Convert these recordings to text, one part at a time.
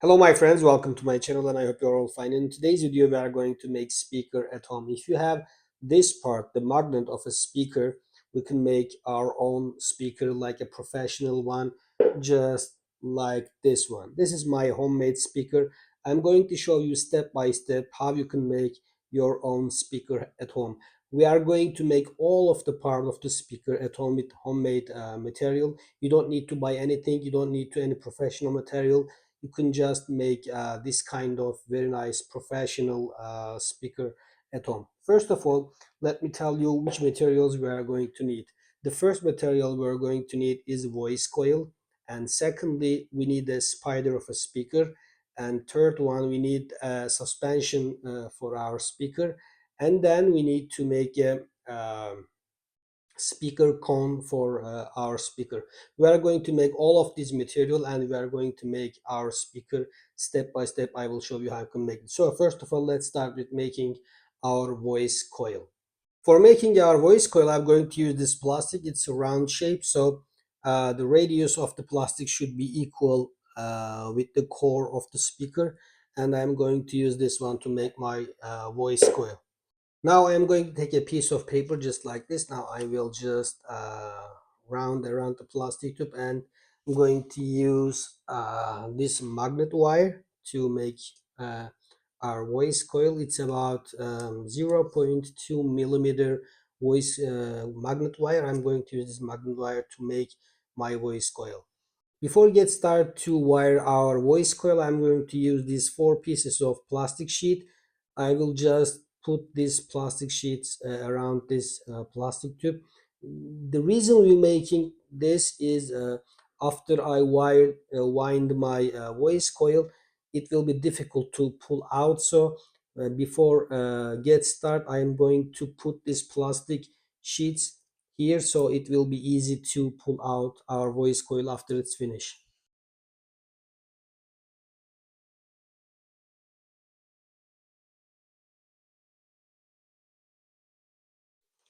Hello my friends, welcome to my channel and I hope you're all fine. In today's video we are going to make speaker at home. If you have this part, the magnet of a speaker, we can make our own speaker like a professional one, just like this one. This is my homemade speaker. I'm going to show you step by step how you can make your own speaker at home. We are going to make all of the part of the speaker at home with homemade material. You don't need to buy anything, you don't need to any professional material. You can just make this kind of very nice professional speaker at home. First of all, let me tell you which materials we are going to need. The first material we're going to need is voice coil, and secondly we need a spider of a speaker, and third one we need a suspension for our speaker, and then we need to make a speaker cone for our speaker. We are going to make all of this material and we are going to make our speaker step by step. I will show you how you can make it. So first of all, let's start with making our voice coil. For making our voice coil, I'm going to use this plastic. It's a round shape, so the radius of the plastic should be equal with the core of the speaker, and I'm going to use this one to make my voice coil. Now I am going to take a piece of paper just like this. Now I will just round around the plastic tube, and I'm going to use this magnet wire to make uh, our voice coil. It's about 0.2 millimeter voice magnet wire. I'm going to use this magnet wire to make my voice coil. Before we get started to wire our voice coil, I'm going to use these four pieces of plastic sheet. I will just put these plastic sheets around this plastic tube. The reason we're making this is after I wind my voice coil, it will be difficult to pull out. So before get start, I am going to put these plastic sheets here so it will be easy to pull out our voice coil after it's finished.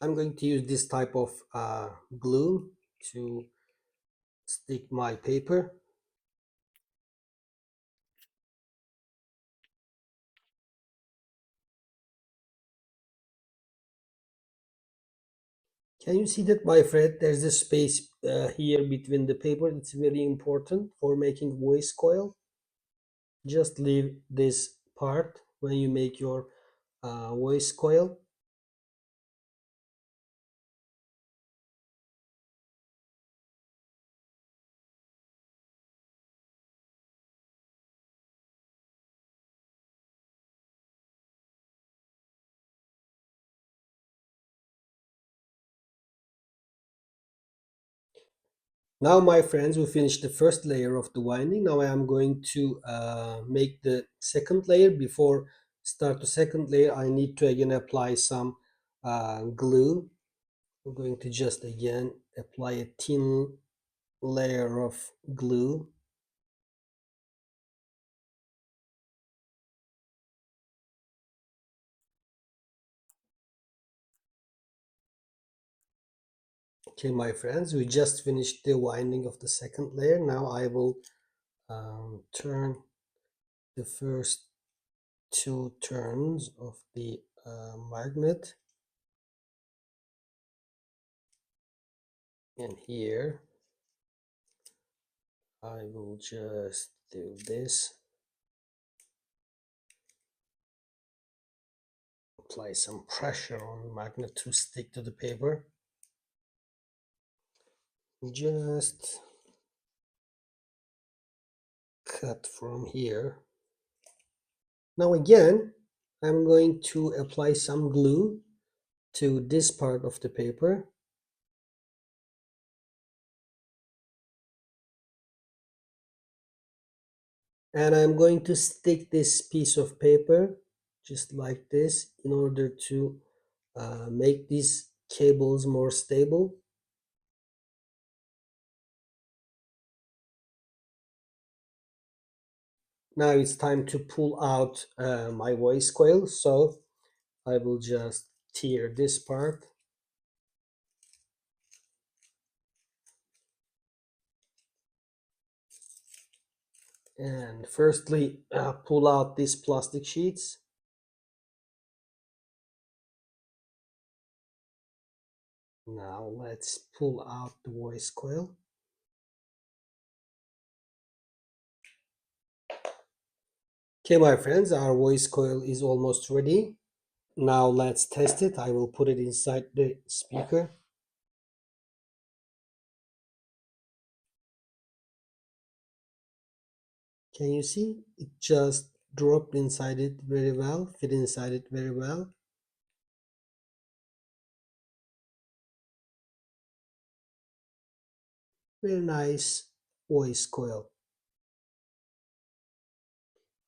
I'm going to use this type of glue to stick my paper. Can you see that, my friend? There's a space here between the paper. It's very important for making voice coil. Just leave this part when you make your voice coil. Now, my friends, we finished the first layer of the winding. Now I am going to make the second layer. Before start the second layer, I need to again apply some glue. I'm going to just again apply a thin layer of glue. Okay, my friends, we just finished the winding of the second layer. Now I will turn the first two turns of the magnet, and here I will just do this, apply some pressure on the magnet to stick to the paper. Just cut from here. Now again, I'm going to apply some glue to this part of the paper. And I'm going to stick this piece of paper just like this in order to make these cables more stable. Now it's time to pull out my voice coil, so I will just tear this part. And firstly, pull out these plastic sheets. Now let's pull out the voice coil. Okay, my friends, our voice coil is almost ready. Now let's test it. I will put it inside the speaker. Can you see? It just dropped inside it very well, fit inside it very well. Very nice voice coil.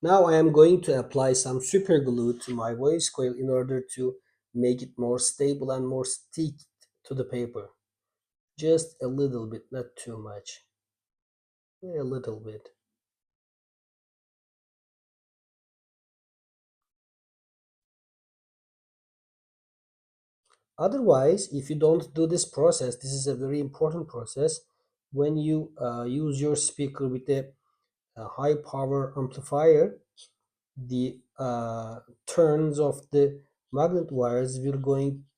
Now I am going to apply some super glue to my voice coil in order to make it more stable and more stick to the paper. Just a little bit, not too much. A little bit. Otherwise, if you don't do this process, this is a very important process. When you use your speaker with a high power amplifier, the turns of the magnet wires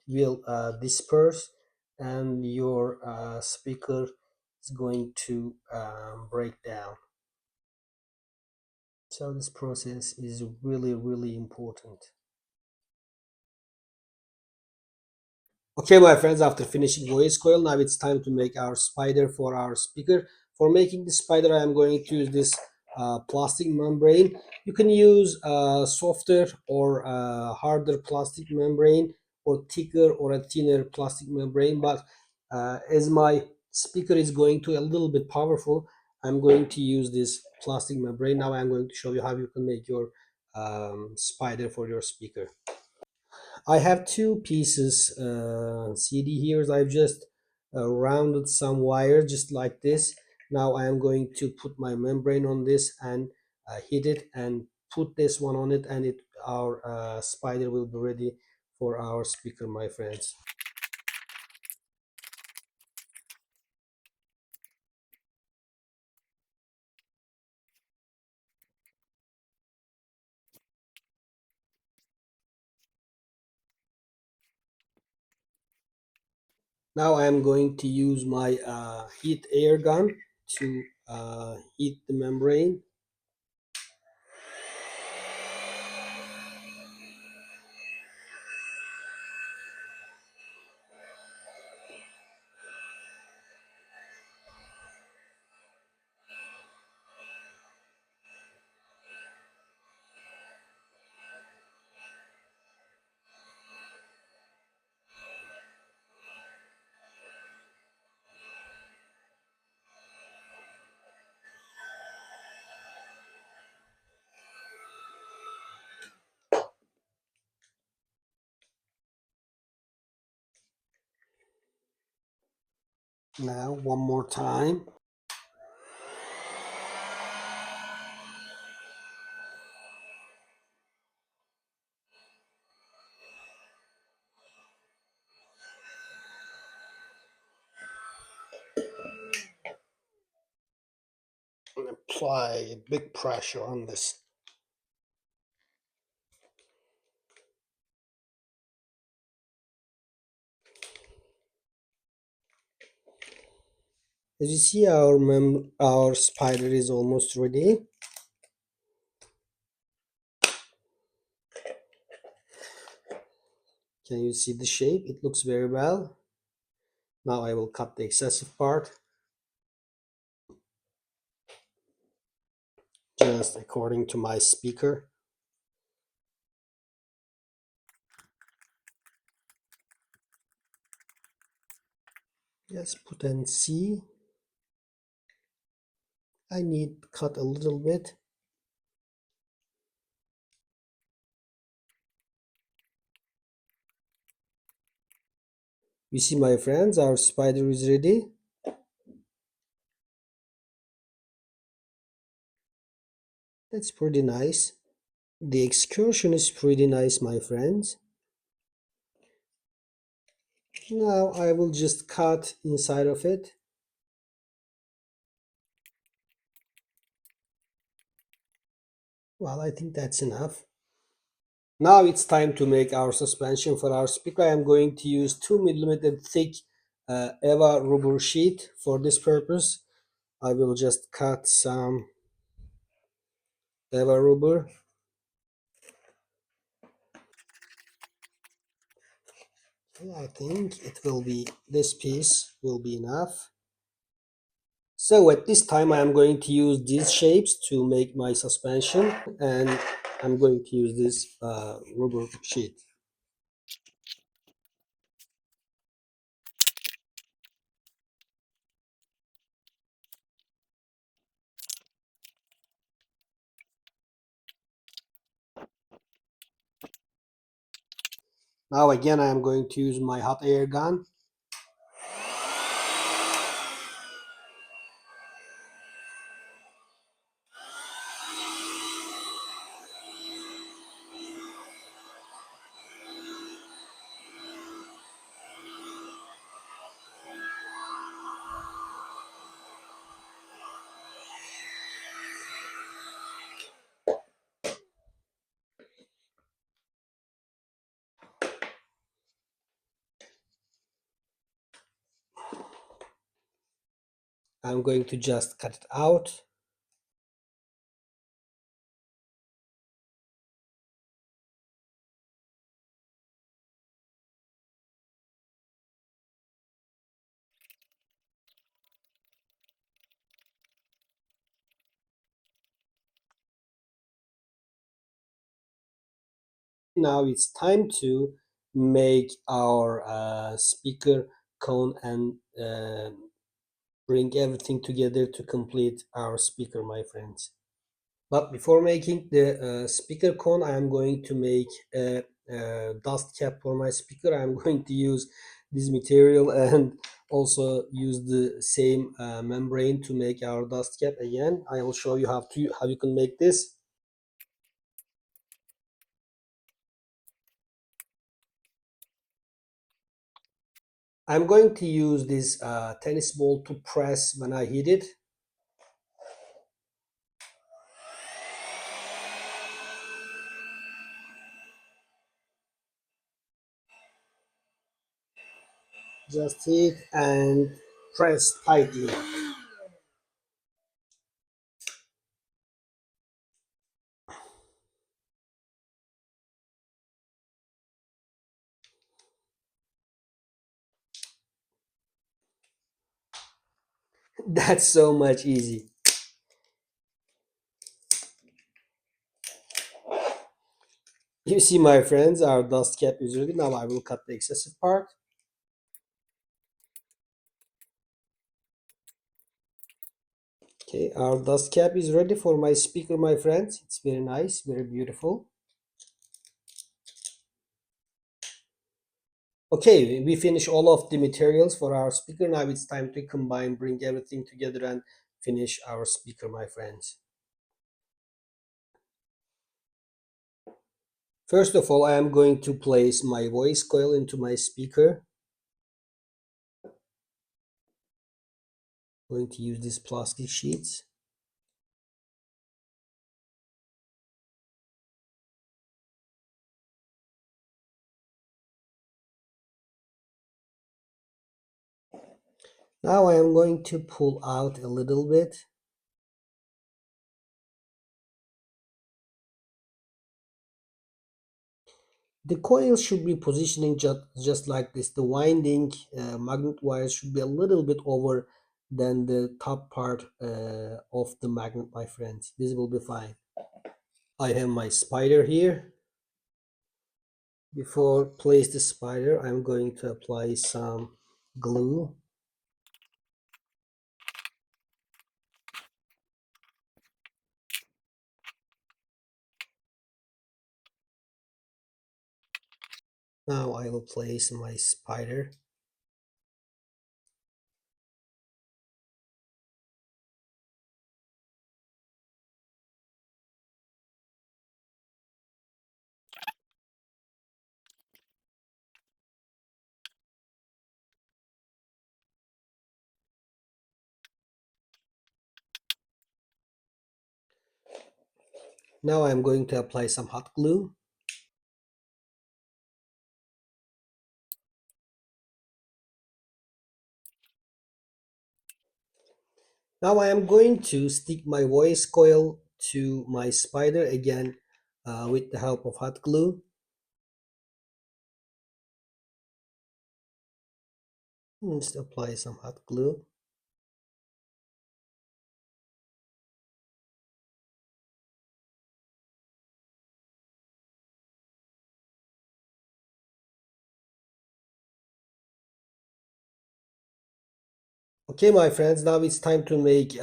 will disperse, and your speaker is going to break down. So this process is really important. Okay, my friends, after finishing voice coil, now it's time to make our spider for our speaker. For making the spider, I am going to use this plastic membrane. You can use softer or harder plastic membrane, or thicker or a thinner plastic membrane. But as my speaker is going to a little bit powerful, I'm going to use this plastic membrane. Now I'm going to show you how you can make your spider for your speaker. I have two pieces CD here. I've just rounded some wire just like this. Now I am going to put my membrane on this and hit it and put this one on it, and our spider will be ready for our speaker, my friends. Now I am going to use my heat air gun to heat the membrane. Now one more time. And apply big pressure on this. As you see, our spider is almost ready. Can you see the shape? It looks very well. Now I will cut the excessive part, just according to my speaker. Yes, put and see. I need cut a little bit. You see, my friends, our spider is ready. That's pretty nice. The excursion is pretty nice, my friends. Now I will just cut inside of it. Well, I think that's enough. Now it's time to make our suspension for our speaker. I am going to use 2 millimeter thick EVA rubber sheet for this purpose. I will just cut some EVA rubber. I think it will be, this piece will be enough. So at this time I am going to use these shapes to make my suspension, and I'm going to use this rubber sheet. Now again I am going to use my hot air gun. I'm going to just cut it out. Now it's time to make our speaker cone and bring everything together to complete our speaker, my friends. But before making the speaker cone, I am going to make a dust cap for my speaker. I'm going to use this material and also use the same membrane to make our dust cap again. I will show you how you can make this. I'm going to use this tennis ball to press when I heat it. Just heat and press tightly. That's so much easy. You see, my friends, our dust cap is ready. Now I will cut the excessive part. Okay, our dust cap is ready for my speaker, my friends. It's very nice, very beautiful. Okay, we finish all of the materials for our speaker. Now it's time to combine, bring everything together and finish our speaker, my friends. First of all, I am going to place my voice coil into my speaker. I'm going to use these plastic sheets. Now I am going to pull out a little bit. The coil should be positioning just like this. The winding magnet wires should be a little bit over than the top part of the magnet, my friends. This will be fine. I have my spider here. Before place the spider, I'm going to apply some glue. Now I will place my spider. Now I'm going to apply some hot glue. Now I am going to stick my voice coil to my spider again with the help of hot glue. Just apply some hot glue. Okay, my friends, now it's time to make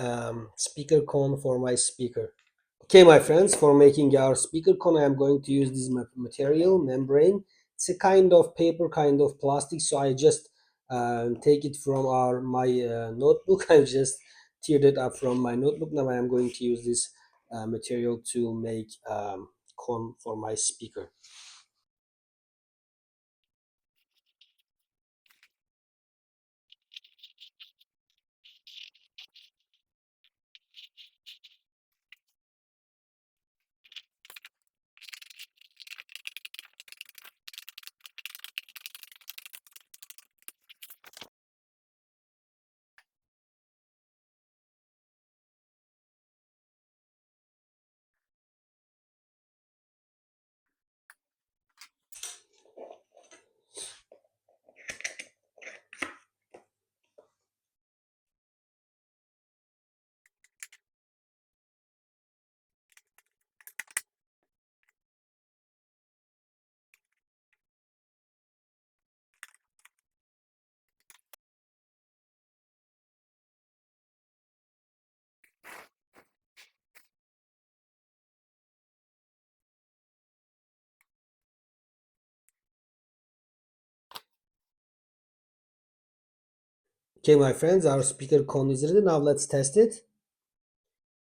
speaker cone for my speaker. Okay, my friends, for making our speaker cone, I am going to use this material, membrane. It's a kind of paper, kind of plastic, so I just take it from my notebook. I just teared it up from my notebook. Now I am going to use this material to make cone for my speaker. Okay, my friends, our speaker cone is ready. Now let's test it,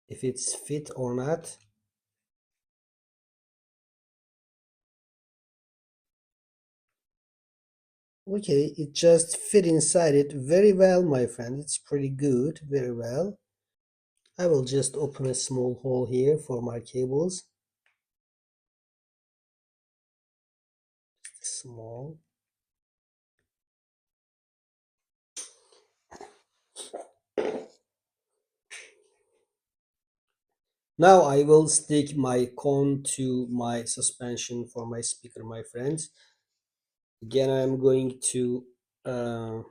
if it's fit or not. Okay, it just fit inside it very well, my friend. It's pretty good, very well. I will just open a small hole here for my cables. Small. Now I will stick my cone to my suspension for my speaker, my friends. Again, I'm going to uh,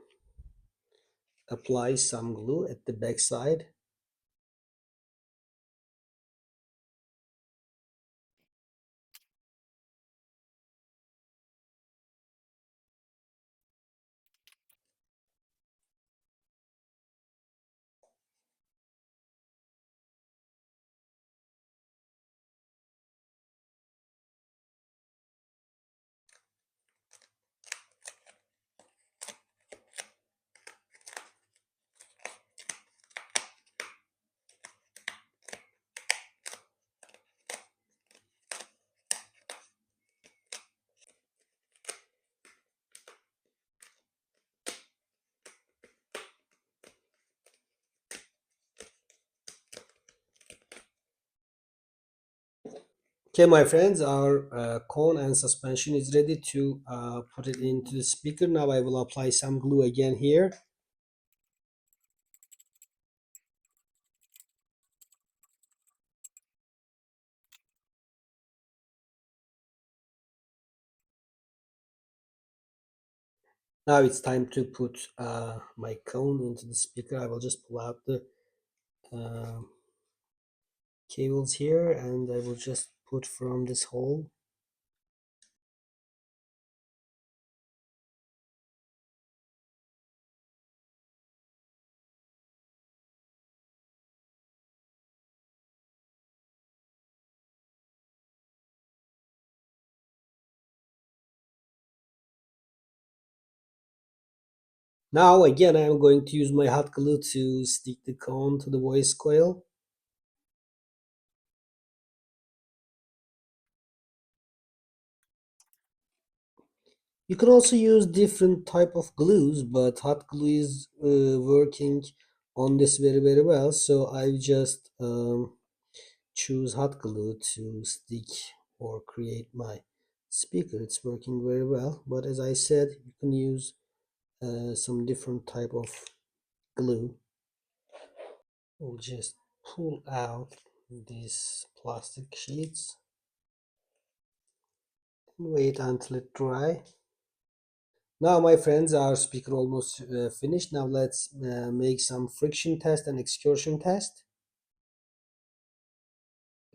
apply some glue at the back side. Okay, my friends, our cone and suspension is ready to put it into the speaker. Now I will apply some glue again here. Now it's time to put my cone into the speaker. I will just pull out the uh, cables here and I will just put from this hole. Now again I am going to use my hot glue to stick the cone to the voice coil. You can also use different type of glues, but hot glue is working on this very well. So I just choose hot glue to stick or create my speaker. It's working very well, but as I said, you can use some different type of glue. We'll just pull out these plastic sheets and wait until it dry. Now my friends, our speaker almost finished. Now let's make some friction test and excursion test.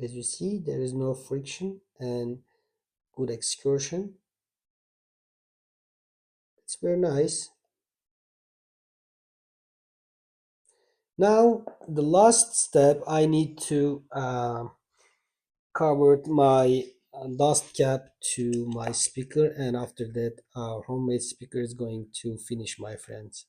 As you see, there is no friction and good excursion. It's very nice. Now the last step, I need to cover my dust cap to my speaker, and after that our homemade speaker is going to finish, my friends.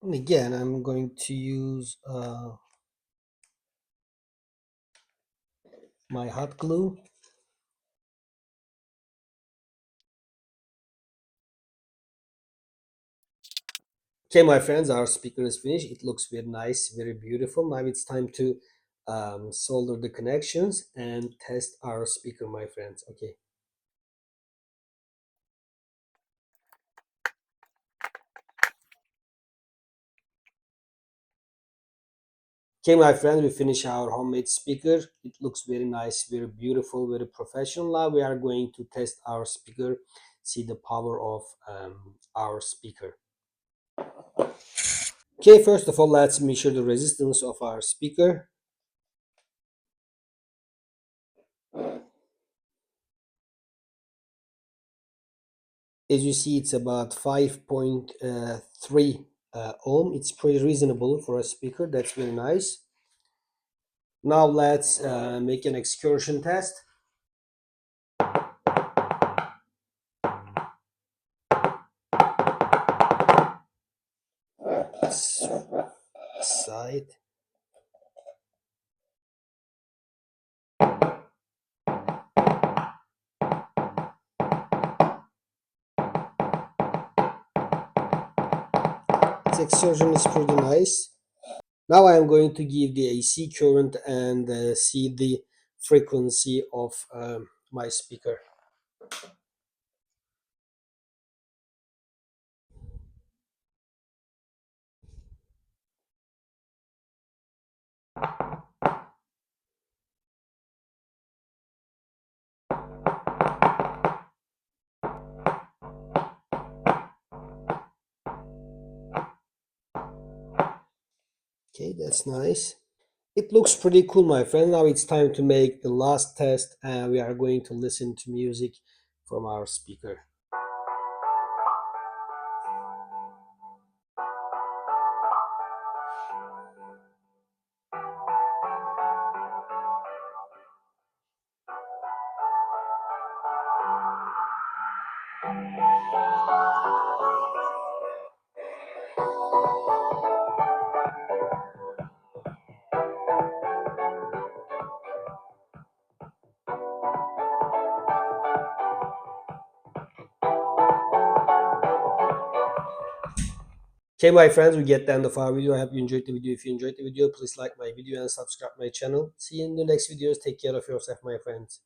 And again, I'm going to use my hot glue. Okay, my friends, our speaker is finished. It looks very nice, very beautiful. Now it's time to solder the connections and test our speaker, my friends. Okay. Okay, my friend, we finish our homemade speaker. It looks very nice, very beautiful, very professional. Now we are going to test our speaker, see the power of our speaker. Okay, first of all, let's measure the resistance of our speaker. As you see, it's about 5.3 ohm. It's pretty reasonable for a speaker. That's very nice. Now let's make an excursion test. Side. Its excursion is pretty nice. Now I am going to give the AC current and see the frequency of my speaker. Okay, that's nice. It looks pretty cool, my friend. Now it's time to make the last test, and we are going to listen to music from our speaker. Okay, my friends, we get the end of our video. I hope you enjoyed the video. If you enjoyed the video, please like my video and subscribe my channel. See you in the next videos. Take care of yourself, my friends.